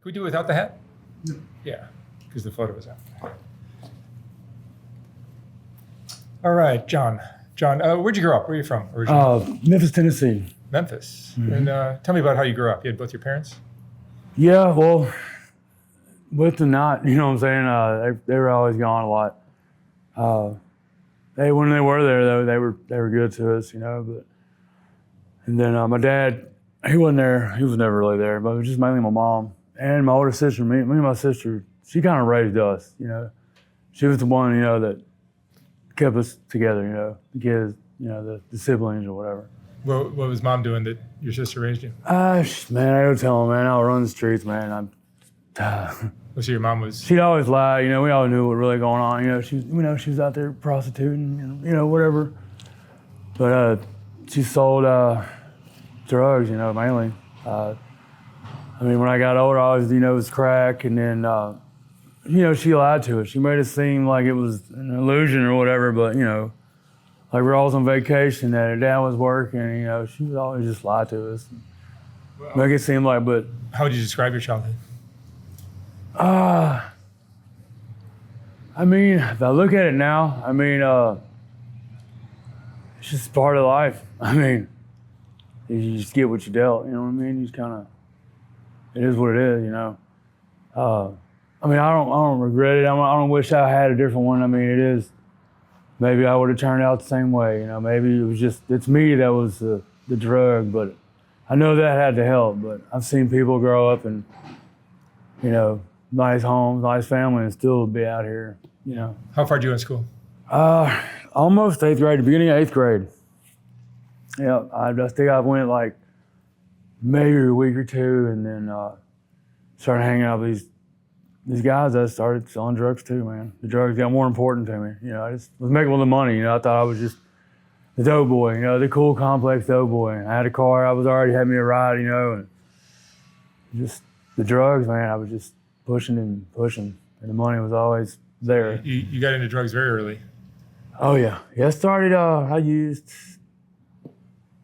we do it without the hat? Yeah, because the photo was out. All right, John. John, where'd you grow up? Where are you from originally? Memphis, Tennessee. Memphis. And tell me about how you grew up. You had both your parents? Yeah, well, with and not, you know what I'm saying? They were always gone a lot. When they were there, though, they were good to us, you know. But and then my dad, he wasn't there. He was never really there, but it was just mainly my mom and my older sister. Me and my sister, she kind of raised us, you know. She was the one, you know, that kept us together, you know, the kids, you know, the siblings or whatever. What was mom doing that your sister raised you? Man, I would tell him, man, I'll run the streets, man. So your mom was... She'd always lie, you know, we all knew what was really going on, you know, she was out there prostituting, and, you know, whatever. But she sold drugs, you know, mainly. I mean, when I got older, I always, you know, it was crack, and then, you know, she lied to us. She made it seem like it was an illusion or whatever, but, you know, like we're always on vacation, that her dad was working, you know, she would always just lie to us. Well, make it seem like, but... How would you describe your childhood? I mean, if I look at it now, I mean, it's just part of life. I mean, you just get what you dealt, you know what I mean? You just kind of, it is what it is, you know? I mean, I don't regret it. I don't wish I had a different one. I mean, it is, maybe I would have turned out the same way, you know? Maybe it was just, it's me that was the drug, but I know that had to help. But I've seen people grow up and, you know, nice homes, nice family, and still be out here, you know. How far did you go in school? Almost 8th grade, the beginning of 8th grade. Yeah, I think I went like maybe a week or two, and then started hanging out with these guys that started selling drugs too, man. The drugs got more important to me. You know, I just was making all the money, you know. I thought I was just the dope boy, you know, the cool complex dope boy. I had a car, I was already had me a ride, you know, and just the drugs, man, I was just pushing, and the money was always there. You got into drugs very early. Oh yeah, yeah. I started. I used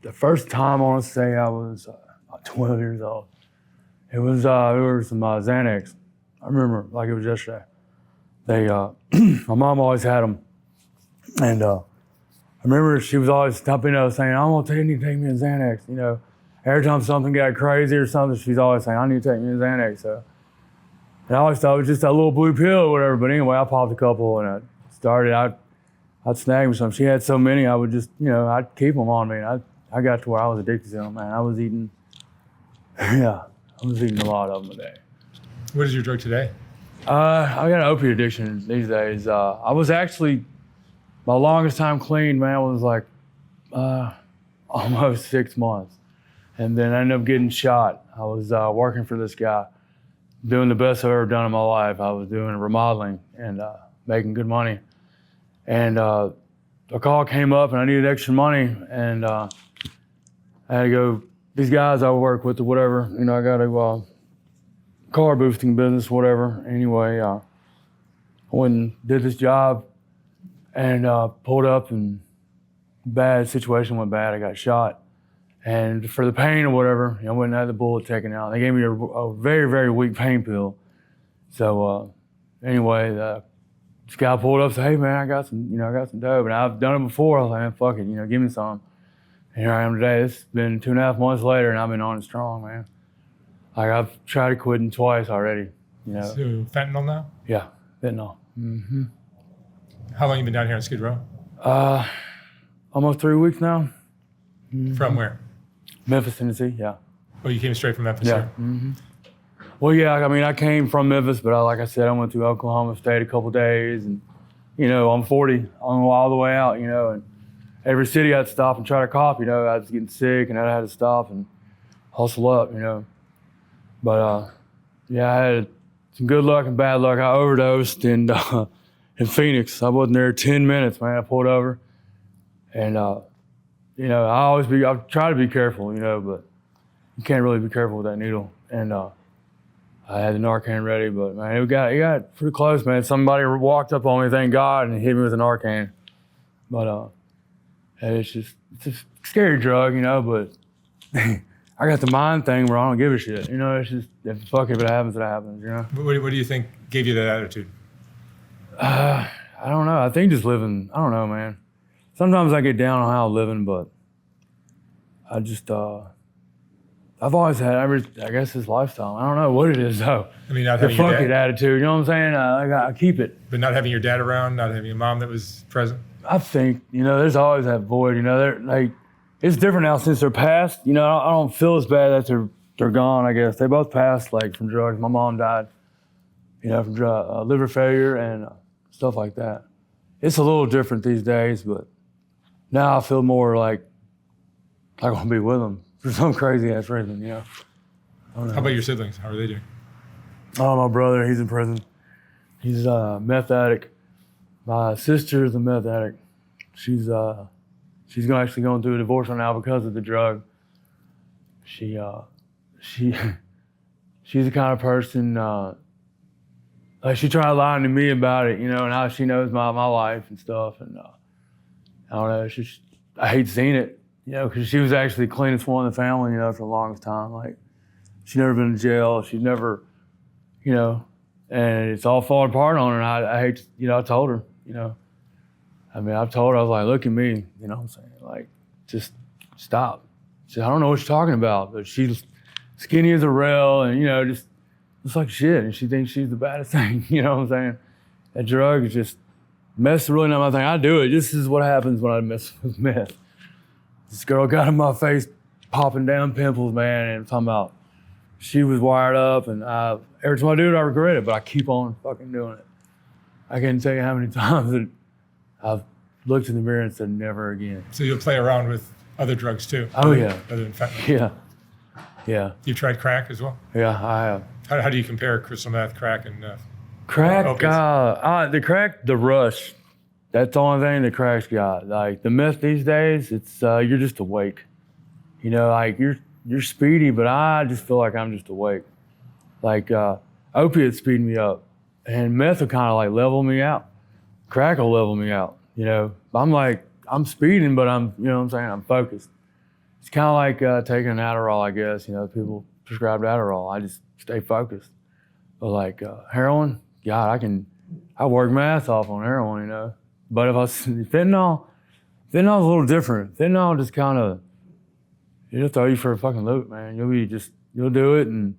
the first time. I want to say I was about 12 years old. It was there were some Xanax. I remember like it was yesterday. They my mom always had them, and I remember she was always saying, "I want you to take me a Xanax." You know, every time something got crazy or something, she's always saying, "I need to take me a Xanax." So. And I always thought it was just that little blue pill or whatever. But anyway, I popped a couple and I'd snag me some. She had so many, I would just, you know, I'd keep them on me. And I got to where I was addicted to them, man. I was eating a lot of them a day. What is your drug today? I got an opiate addiction these days. I was actually, my longest time clean, man, was like almost 6 months. And then I ended up getting shot. I was working for this guy, doing the best I've ever done in my life. I was doing remodeling and making good money. And a call came up and I needed extra money, and I had to go, these guys I work with or whatever, you know, I got a car boosting business, whatever. Anyway, I went and did this job and pulled up, and bad situation went bad. I got shot. And for the pain or whatever, I went and had the bullet taken out. They gave me a very, very weak pain pill. So anyway, this guy pulled up and said, "Hey man, I got some dope." And I've done it before. I was like, "Man, fuck it, you know, give me some." And here I am today. It's been 2.5 months later, and I've been on it strong, man. Like I've tried quitting twice already, you know. So fentanyl now? Yeah, fentanyl. Mm-hmm. How long you been down here in Skid Row? Almost 3 weeks now. Mm-hmm. From where? Memphis, Tennessee, yeah. Oh, you came straight from Memphis? Yeah. Mm-hmm. Well, yeah, I mean, I came from Memphis, but like I said, I went to Oklahoma, stayed a couple days, and, you know, I'm 40, I'm all the way out, you know, and every city I'd stop and try to cop, you know. I was getting sick, and I had to stop and hustle up, you know. But, yeah, I had some good luck and bad luck. I overdosed in Phoenix. I wasn't there 10 minutes, man. I pulled over, and, you know, I try to be careful, you know, but you can't really be careful with that needle. And I had the Narcan ready, but man, it got pretty close, man. Somebody walked up on me, thank God, and hit me with a Narcan. But it's a scary drug, you know, but I got the mind thing where I don't give a shit. You know, it's just, fuck it, if it happens, it happens, you know? What do you think gave you that attitude? I don't know. I think just living, I don't know, man. Sometimes I get down on how I'm living, but I just, I've always had, I guess, this lifestyle. I don't know what it is, though. I mean, not The having your fuck it dad, attitude, you know what I'm saying? I keep it. but not having your dad around, not having a mom that was present. I think, you know, there's always that void, you know, they're like, it's different now since they're passed. You know, I don't feel as bad that they're gone, I guess. They both passed, like, from drugs. My mom died, you know, from liver failure and stuff like that. It's a little different these days, but now I feel more like I want to be with them for some crazy ass reason, you know. How about your siblings? How are they doing? Oh, my brother, he's in prison. He's a meth addict. My sister's a meth addict. She's actually going through a divorce right now because of the drug. She's the kind of person, like she tried lying to me about it, you know, and now she knows my life and stuff. And I don't know, I hate seeing it, you know, because she was actually the cleanest one in the family, you know, for the longest time. Like, she'd never been in jail. She'd never, you know, and it's all falling apart on her. And I hate, you know, I told her, you know, I mean, I told her, I was like, look at me, you know what I'm saying? Like, just stop. She said, I don't know what you're talking about, but she's skinny as a rail and, you know, just like shit. And she thinks she's the baddest thing, you know what I'm saying? That drug is just, meth is really not my thing. I do it. This is what happens when I mess with meth. This girl got in my face, popping down pimples, man, and I'm talking about, she was wired up, and every time I do it, I regret it, but I keep on fucking doing it. I can't tell you how many times that I've looked in the mirror and said, never again. So you'll play around with other drugs too? Oh, yeah. Other than fentanyl? Yeah. Yeah. You've tried crack as well? Yeah, I have. How do you compare crystal meth, crack, and Crack, opiates? the rush. That's the only thing the crack's got. Like, the meth these days, it's, you're just awake. You know, like, you're speedy, but I just feel like I'm just awake. Like, opiates speed me up, and meth will kind of like level me out. Crack will level me out, you know. I'm speeding, but you know what I'm saying, I'm focused. It's kind of like taking an Adderall, I guess. You know, people prescribed Adderall. I just stay focused. But like heroin, God, I work my ass off on heroin, you know. But if fentanyl's a little different. Fentanyl just kind of, it'll throw you for a fucking loop, man. You'll do it and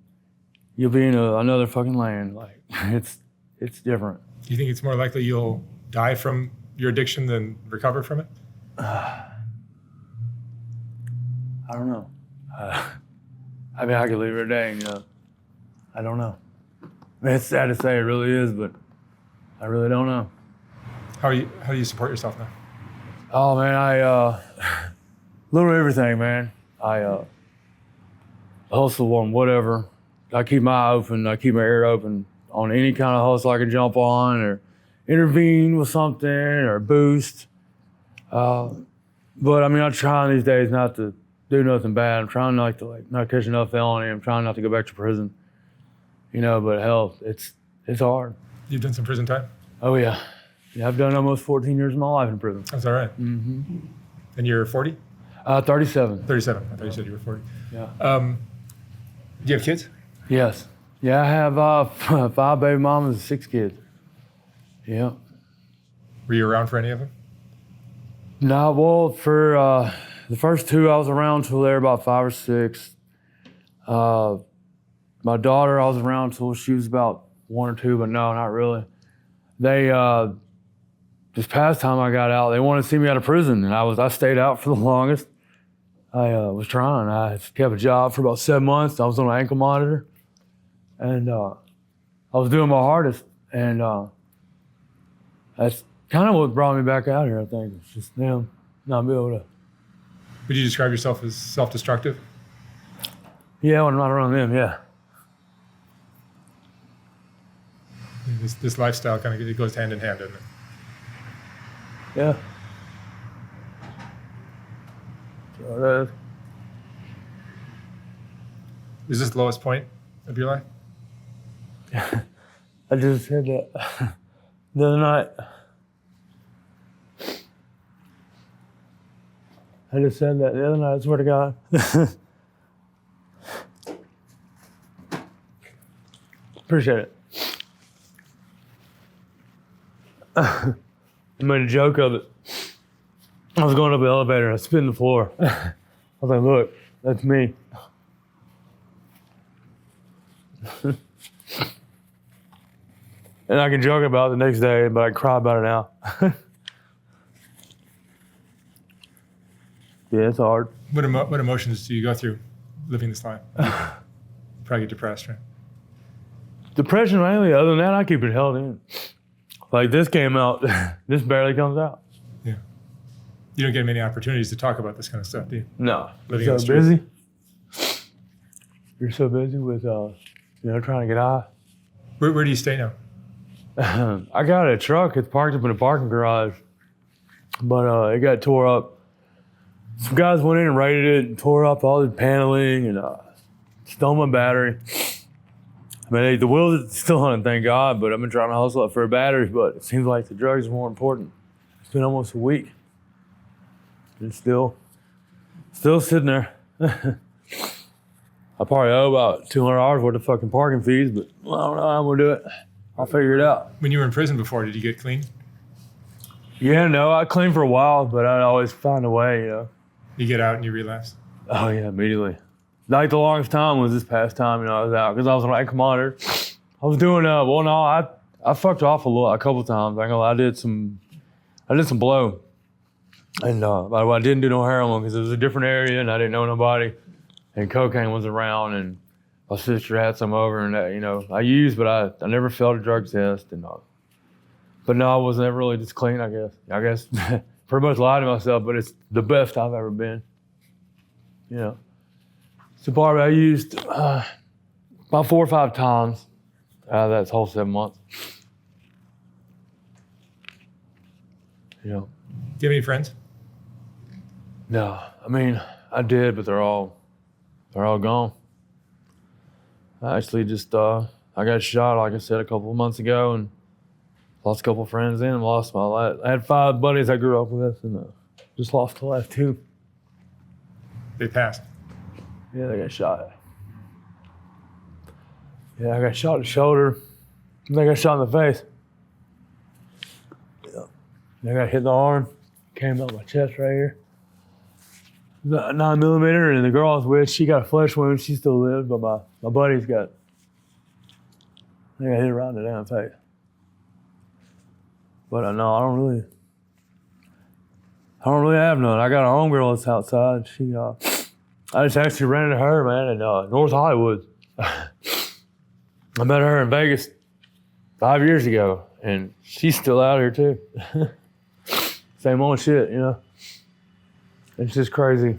you'll be in another fucking land. Like, it's different. Do you think it's more likely you'll die from your addiction than recover from it? I don't know. I mean, I could leave it today, you know. I don't know. I mean, it's sad to say, it really is, but I really don't know. How do you support yourself now? Oh man, I little everything, man. I hustle on whatever. I keep my eye open. I keep my ear open on any kind of hustle I can jump on or intervene with something or boost. But I mean, I'm trying these days not to do nothing bad. I'm trying not to not catch enough felony. I'm trying not to go back to prison. You know, but hell, it's hard. You've done some prison time? Oh yeah. Yeah, I've done almost 14 years of my life in prison. That's all right. Mm-hmm. And you're 40? 37. 37. I thought you said you were 40. Yeah. Do you have kids? Yes. Yeah, I have 5 baby mamas and 6 kids. Yeah. Were you around for any of them? No, well, for the first 2 I was around till they were about 5 or 6. My daughter I was around till she was about 1 or 2, but no, not really. They this past time I got out, they wanted to see me out of prison, and I stayed out for the longest. I was trying. I kept a job for about 7 months. I was on an ankle monitor, and I was doing my hardest. And that's kind of what brought me back out here, I think. It's just them not being able to. Would you describe yourself as self-destructive? Yeah, when I'm not around them, yeah. This lifestyle kind of it goes hand in hand, doesn't it? Yeah. So it is. Is this the lowest point of your life? I just said that the other night. I just said that the other night, I swear to God. Appreciate it. I made a joke of it. I was going up the elevator and I spit in the floor. I was like, look, that's me. And I can joke about it the next day, but I cry about it now. Yeah, it's hard. What emotions do you go through living this life? You probably get depressed, right? Depression mainly. Other than that, I keep it held in. Like this came out, this barely comes out. Yeah. You don't get many opportunities to talk about this kind of stuff, do you? No. Living You're on so the streets. busy. You're so busy with, trying to get high. Where do you stay now? I got a truck. It's parked up in a parking garage, but it got tore up. Some guys went in and raided it and tore up all the paneling and stole my battery. I mean, the wheels are still on it, thank God, but I've been trying to hustle up for a battery, but it seems like the drugs are more important. It's been almost a week. It's still sitting there. I probably owe about $200 worth of fucking parking fees, but I don't know how I'm gonna do it. I'll figure it out. When you were in prison before, did you get clean? Yeah, no, I cleaned for a while, but I'd always find a way, You get out and you relapse? Oh yeah, immediately. Like the longest time was this past time, I was out because I was an rank commander. I was doing I fucked off a couple times. I ain't gonna lie, I did some blow, and by the way, I didn't do no heroin because it was a different area and I didn't know nobody, and cocaine was around, and my sister had some over, and I used, but I never failed a drug test, and but no, I wasn't ever really just clean. I guess pretty much lied to myself, but it's the best I've ever been. So Barbie, I used about 4 or 5 times out of that whole 7 months. Do you have any friends? No, I mean, I did, but they're all gone. I actually just, I got shot, like I said, a couple of months ago, and lost a couple of friends then, and lost my last. I had 5 buddies I grew up with, and just lost the last 2. They passed. Yeah, they got shot. Yeah, I got shot in the shoulder. And I got shot in the face. Yeah. I got hit in the arm. Came out my chest right here. 9mm, and the girl I was with, she got a flesh wound. She still lived, but my buddy's got. I got hit around the damn face. But no, I don't really have none. I got a homegirl that's outside. She I just actually ran into her, man, in North Hollywood. I met her in Vegas 5 years ago, and she's still out here too. Same old shit, It's just crazy.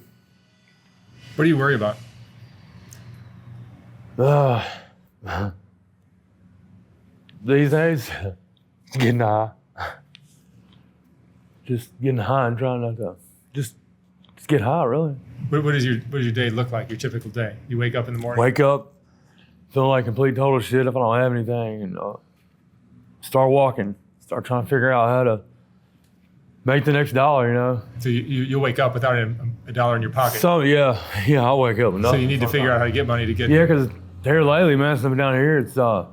What do you worry about? These days, getting high. Just getting high and trying not to just get high, really. What does your day look like? Your typical day? You wake up in the morning. Wake up, feeling like complete total shit if I don't have anything, and start walking. Start trying to figure out how to make the next dollar, So you'll wake up without a dollar in your pocket. So yeah, I'll wake up with So nothing. you need to figure out how to get money to get. Yeah, because here lately, man, something down here, it's hard.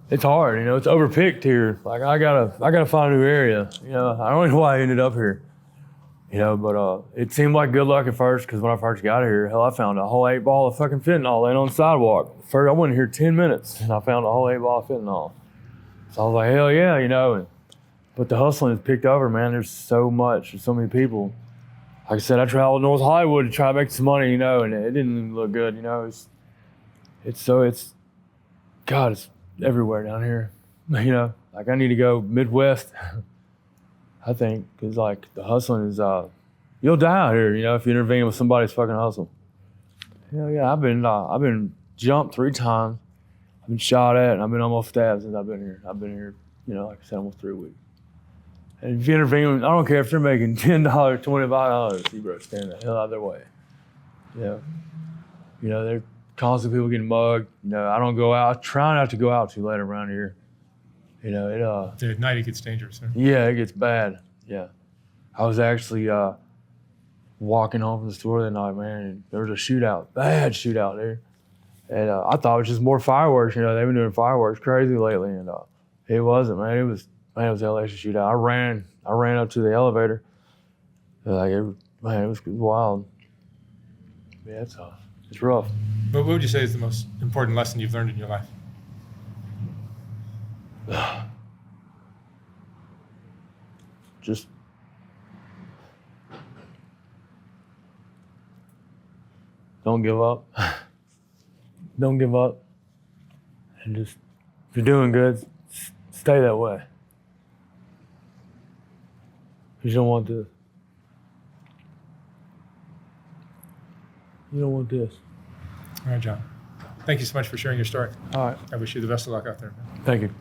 It's overpicked here. Like I gotta find a new area. I don't know why I ended up here. But it seemed like good luck at first, because when I first got here, hell, I found a whole 8 ball of fucking fentanyl laying on the sidewalk. First, I went here 10 minutes, and I found a whole 8 ball of fentanyl. So I was like, hell yeah, But the hustling has picked over, man. There's so many people. Like I said, I traveled to North Hollywood to try to make some money, and it didn't even look good, It's everywhere down here, Like I need to go Midwest. I think, because like the hustling is, you'll die out here, if you intervene with somebody's fucking hustle. Hell yeah, I've been jumped 3 times. I've been shot at, and I've been almost stabbed since I've been here. I've been here, like I said, almost 3 weeks. And if you intervene, I don't care if they're making $10, $25, you better stand the hell out of their way. They're constantly people getting mugged. I don't go out. I try not to go out too late around here. At night it gets dangerous. Huh? Yeah, it gets bad. Yeah. I was actually walking home from the store that night, man, and there was a shootout, bad shootout there. And I thought it was just more fireworks. You know, they've been doing fireworks crazy lately, and it wasn't, man. It was LA shootout. I ran up to the elevator. Like, it was wild. Yeah, it's rough. But what would you say is the most important lesson you've learned in your life? Just don't give up. Don't give up. And just, if you're doing good, stay that way. You don't want this. You don't want this. All right, John. Thank you so much for sharing your story. All right. I wish you the best of luck out there. Thank you.